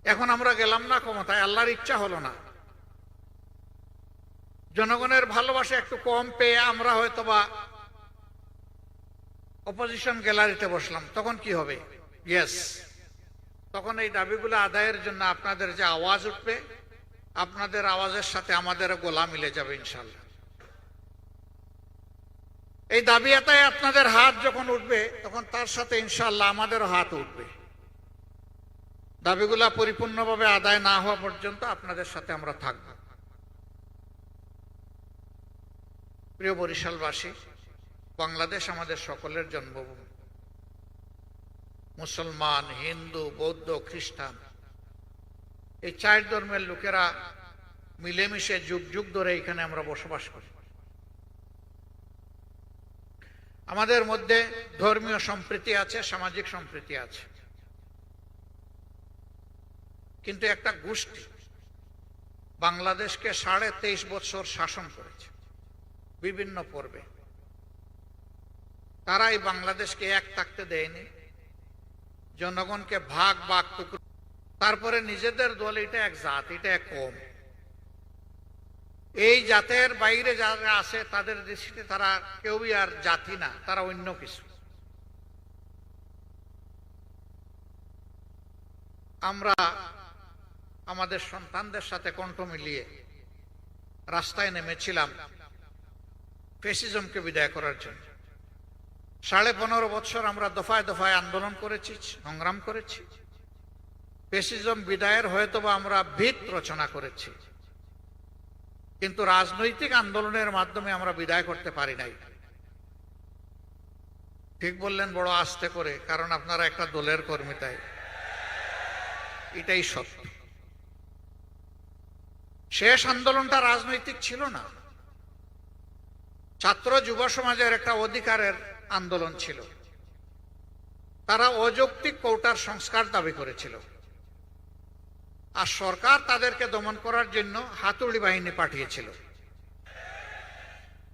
এখন আমরা গেলাম না ক্ষমতায়, আল্লাহর ইচ্ছা হলো না, জনগণের ভালোবাসা একটু কম পেয়ে আমরা হয়তোবা অপোজিশন গ্যালারিতে বসলাম, তখন কি হবে? ইয়েস, তখন এই দাবিগুলো আদায়ের জন্য আপনাদের যে আওয়াজ উঠবে, আপনাদের আওয়াজের সাথে আমাদের গলা মিলে যাবে ইনশাল্লাহ। এই দাবি আদায়ে আপনাদের হাত যখন উঠবে, তখন তার সাথে ইনশাল্লাহ আমাদেরও হাত উঠবে। দাবিগুলা পরিপূর্ণভাবে আদায় না হওয়া পর্যন্ত আপনাদের সাথে আমরা থাকব। প্রিয় বরিশালবাসী, বাংলাদেশ আমাদের সকলের জন্মভূমি। মুসলমান, হিন্দু, বৌদ্ধ, খ্রিস্টান, এই চার ধর্মের লোকেরা মিলেমিশে যুগ যুগ ধরে এখানে আমরা বসবাস করি। আমাদের মধ্যে ধর্মীয় সম্প্রীতি আছে, সামাজিক সম্প্রীতি আছে, কিন্তু একটা গোষ্ঠী বাংলাদেশকে 23.5 বছর শাসন করেছে বিভিন্ন পর্বে। তারা এই বাংলাদেশকে এক থাকতে দেয়নি, জনগণকে ভাগ ভাগ টুকরো, তারপরে নিজেদের দল, এটা এক জাত, এটা এক কম। এই জাতের বাইরে যারা আছে তাদের দৃষ্টিতে তারা কেউই আর জাতি না, তারা অন্য কিছু। আমরা আমাদের সন্তানদের সাথে কণ্ঠ মিলিয়ে রাস্তায় নেমেছিলাম ফ্যাসিজমকে বিদায় করার জন্য। 15.5 বছর আমরা দফায় দফায় আন্দোলন করেছি, সংগ্রাম করেছি। ফ্যাসিজম বিদায়ের হয়তোবা আমরা ভিত রচনা করেছি, কিন্তু রাজনৈতিক আন্দোলনের মাধ্যমে আমরা বিদায় করতে পারি নাই। ঠিক বললেন বড় আস্তে করে, কারণ আপনারা একটা দলের কর্মী, তাই এটাই সত্য। শেষ আন্দোলনটা রাজনৈতিক ছিল না, ছাত্র যুব সমাজের একটা অধিকারের আন্দোলন ছিল। তারা অযৌক্তিক কোটার সংস্কার দাবি করেছিল, আর সরকার তাদেরকে দমন করার জন্য হাতুড়ি বাহিনী পাঠিয়েছিল।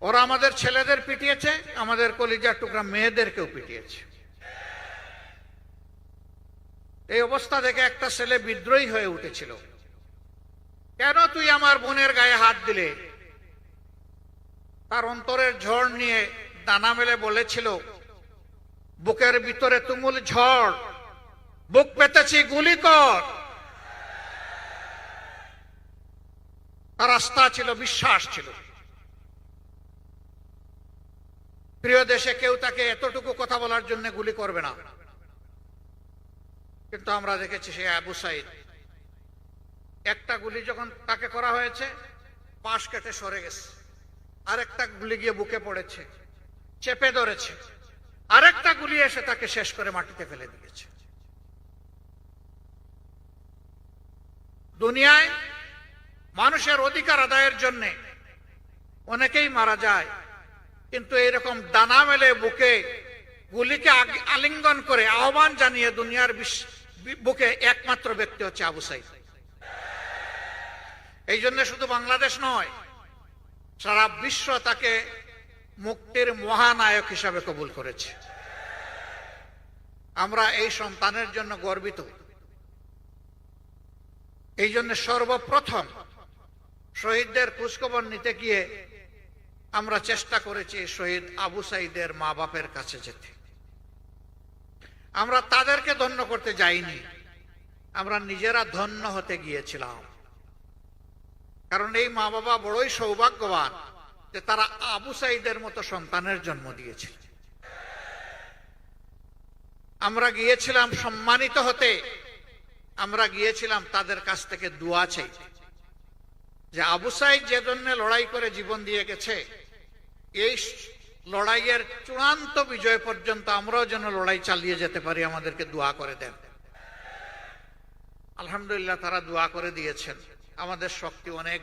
ওরা আমাদের ছেলেদের পিটিয়েছে, আমাদের কলিজার টুকরা মেয়েদেরকেও পিটিয়েছে। এই অবস্থা দেখে একটা ছেলে বিদ্রোহী হয়ে উঠেছিল, কেন তুই আমার বোনের গায়ে হাত দিলে? তার অন্তরের ঝড় নিয়ে দানা মেলে বলেছিল, বুকের ভিতরে তুমুল ঝড়, বুক পেতেছি, গুলি কর। তার আস্থা ছিল, বিশ্বাস ছিল। প্রিয় দেশে কেউ তাকে এতটুকু কথা বলার জন্য গুলি করবে না, কিন্তু আমরা দেখেছি সে আবু সাইদ, একটা গুলি যখন তাকে করা হয়েছে, পাশ কেটে সরে গেছে, আরেকটা গুলি গিয়ে বুকে পড়েছে, চেপে ধরেছে, আরেকটা গুলি এসে তাকে শেষ করে মাটিতে ফেলে দিয়েছে। দুনিয়ায় মানুষের অধিকার আদায়ের জন্য অনেকেই মারা যায়, কিন্তু এরকম ডানা মেলে বুকে গুলিকে আলিঙ্গন করে আহ্বান জানিয়ে দুনিয়ার বুকে একমাত্র ব্যক্তি হচ্ছে আবু সাইদ। এই জন্য শুধু বাংলাদেশ নয়, সারা বিশ্ব তাকে মুক্তির মহানায়ক হিসাবে কবুল করেছে। আমরা এই সন্তানের জন্য গর্বিত। এই জন্য সর্বপ্রথম শহীদদের খোঁজখবর নিতে গিয়ে আমরা চেষ্টা করেছি শহীদ আবু সাইদের মা বাপের কাছে যেতে। আমরা তাদেরকে ধন্য করতে যাইনি, আমরা নিজেরা ধন্য হতে গিয়েছিলাম। কারণ এই মা বাবা বড়ই সৌভাগ্যবান যে তারা আবু সাইদের মতো সন্তানের জন্ম দিয়েছিল। আমরা গিয়েছিলাম সম্মানিত হতে, আমরা গিয়েছিলাম তাদের কাছ থেকে দোয়া চাইতে, যে আবু সাইদ যে জন্য লড়াই করে জীবন দিয়ে গেছে, এই লড়াইয়ের চূড়ান্ত বিজয় পর্যন্ত আমরাও যেন লড়াই চালিয়ে যেতে পারি, আমাদেরকে দোয়া করে দেন। আলহামদুলিল্লাহ, তারা দোয়া করে দিয়েছেন। আমাদের শক্তি অনেক